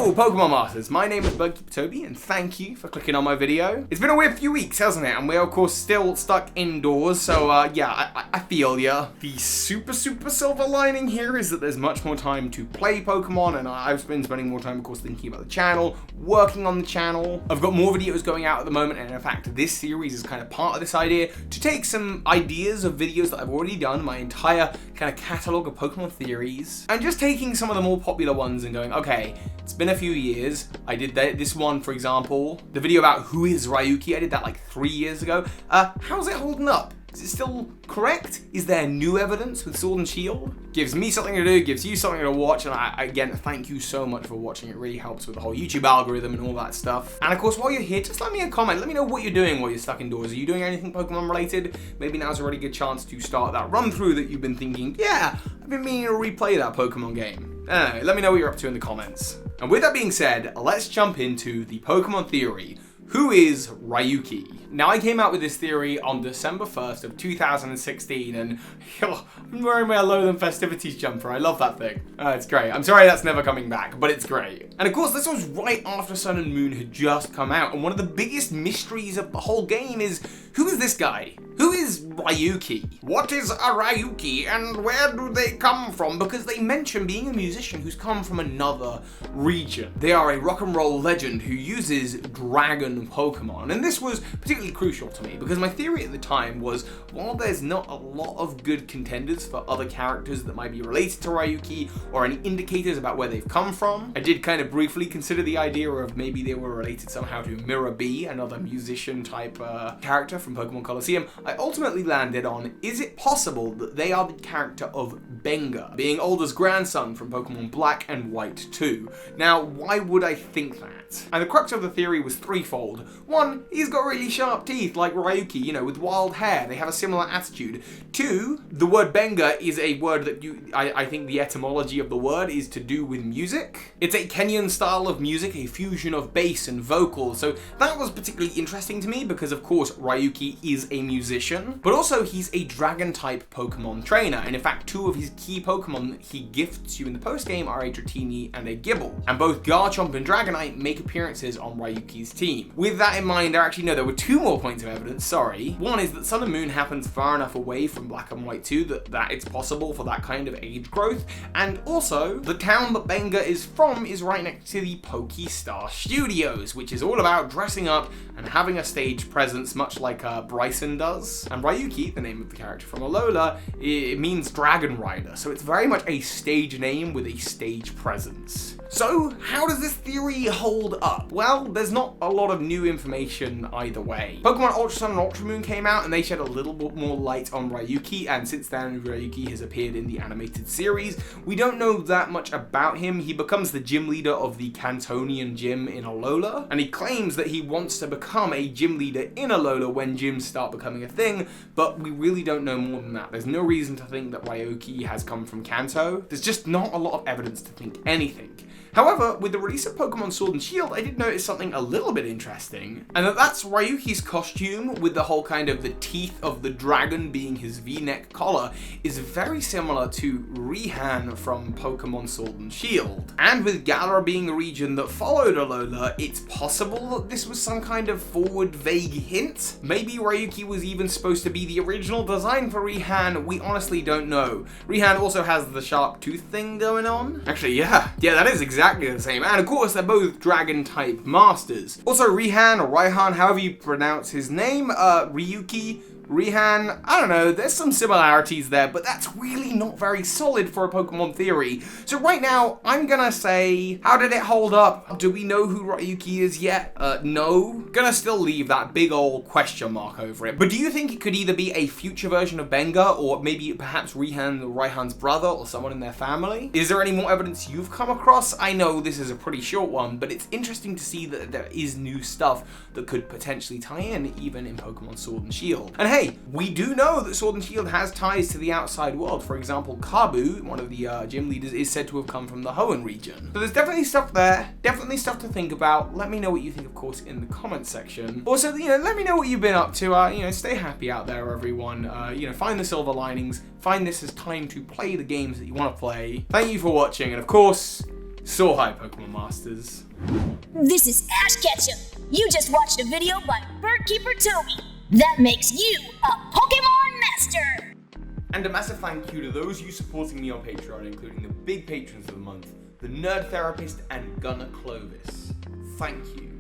Hello Pokemon Masters, my name is Toby and thank you for clicking on my video. It's been a weird few weeks, hasn't it? And we're of course still stuck indoors, so yeah, I feel ya. The super silver lining here is that there's much more time to play Pokemon, and I've been spending more time of course thinking about the channel, working on the channel. I've got more videos going out at the moment, and in fact this series is kind of part of this idea to take some ideas of videos that I've already done, my entire kind of catalogue of Pokemon theories, and just taking some of the more popular ones and going, okay, it's been a few years. I did this one, for example, the video about who is Ryuki, I did that like 3 years ago. How's it holding up? Is it still correct? Is there new evidence with Sword and Shield? Gives me something to do, gives you something to watch, and again, thank you so much for watching. It really helps with the whole YouTube algorithm and all that stuff. And of course, while you're here, just let me a comment. Let me know what you're doing while you're stuck indoors. Are you doing anything Pokemon related? Maybe now's a really good chance to start that run through that you've been thinking, yeah, I've been meaning to replay that Pokemon game. I don't know, let me know what you're up to in the comments. And with that being said, let's jump into the Pokemon theory. Who is Ryuki? Now, I came out with this theory on December 1st of 2016, and I'm wearing my Alolan Festivities jumper. I love that thing. It's great. I'm sorry that's never coming back, but it's great. And of course, this was right after Sun and Moon had just come out, and one of the biggest mysteries of the whole game is, who is this guy? Who is Ryuki? What is a Ryuki, and where do they come from? Because they mention being a musician who's come from another region. They are a rock and roll legend who uses dragon Pokemon, and this was particularly crucial to me because my theory at the time was, while there's not a lot of good contenders for other characters that might be related to Ryuki or any indicators about where they've come from, I did kind of briefly consider the idea of maybe they were related somehow to Mirror B, another musician type character from Pokemon Coliseum. I ultimately landed on, is it possible that they are the character of Benga, being Alder's grandson from Pokemon Black and White 2. Now, why would I think that? And the crux of the theory was threefold. One, he's got really sharp teeth like Ryuki, you know, with wild hair. They have a similar attitude. Two, the word Benga is a word that I think the etymology of the word is to do with music. It's a Kenyan style of music, a fusion of bass and vocals. So that was particularly interesting to me because, of course, Ryuki is a musician, but also he's a dragon-type Pokemon trainer. And in fact, two of his key Pokemon that he gifts you in the post-game are a Dratini and a Gible. And both Garchomp and Dragonite make appearances on Ryuki's team. With that in mind, there were two more points of evidence, sorry. One is that Sun and Moon happens far enough away from Black and White 2 that it's possible for that kind of age growth. And also, the town that Benga is from is right next to the Pokestar Studios, which is all about dressing up and having a stage presence, much like Bryson does. And Ryuki, the name of the character from Alola, it means Dragon Rider, so it's very much a stage name with a stage presence. So, how does this theory hold up? Well, there's not a lot of new information either way. Pokemon Ultra Sun and Ultra Moon came out and they shed a little bit more light on Ryuki, and since then Ryuki has appeared in the animated series. We don't know that much about him. He becomes the gym leader of the Cantonian gym in Alola, and he claims that he wants to become a gym leader in Alola when gyms start becoming a thing, but we really don't know more than that. There's no reason to think that Ryuki has come from Kanto. There's just not a lot of evidence to think anything. However, with the release of Pokemon Sword and Shield, I did notice something a little bit interesting, and that's Ryuki's costume with the whole kind of the teeth of the dragon being his V-neck collar is very similar to Raihan from Pokemon Sword and Shield. And with Galar being the region that followed Alola, it's possible that this was some kind of forward vague hint. Maybe Ryuki was even supposed to be the original design for Raihan, we honestly don't know. Raihan also has the sharp tooth thing going on. Actually, yeah, that is exactly the same, and of course they're both dragon-type masters. Also, Raihan, or Raihan, however you pronounce his name, Ryuki, Raihan, I don't know, there's some similarities there, but that's really not very solid for a Pokemon theory. So right now, I'm gonna say, how did it hold up? Do we know who Ryuki is yet? No. Gonna still leave that big old question mark over it. But do you think it could either be a future version of Benga, or maybe perhaps Raihan's brother, or someone in their family? Is there any more evidence you've come across? I know this is a pretty short one, but it's interesting to see that there is new stuff that could potentially tie in, even in Pokemon Sword and Shield. And hey, we do know that Sword and Shield has ties to the outside world. For example, Kabu, one of the gym leaders, is said to have come from the Hoenn region. So there's definitely stuff there, definitely stuff to think about. Let me know what you think, of course, in the comments section. Also, let me know what you've been up to. Stay happy out there, everyone. Find the silver linings. Find this as time to play the games that you want to play. Thank you for watching, and of course, So hi, Pokemon Masters. This is Ash Ketchum. You just watched a video by Birdkeeper Toby. That makes you a Pokemon Master! And a massive thank you to those of you supporting me on Patreon, including the big patrons of the month, the Nerd Therapist and Gunnar Clovis. Thank you.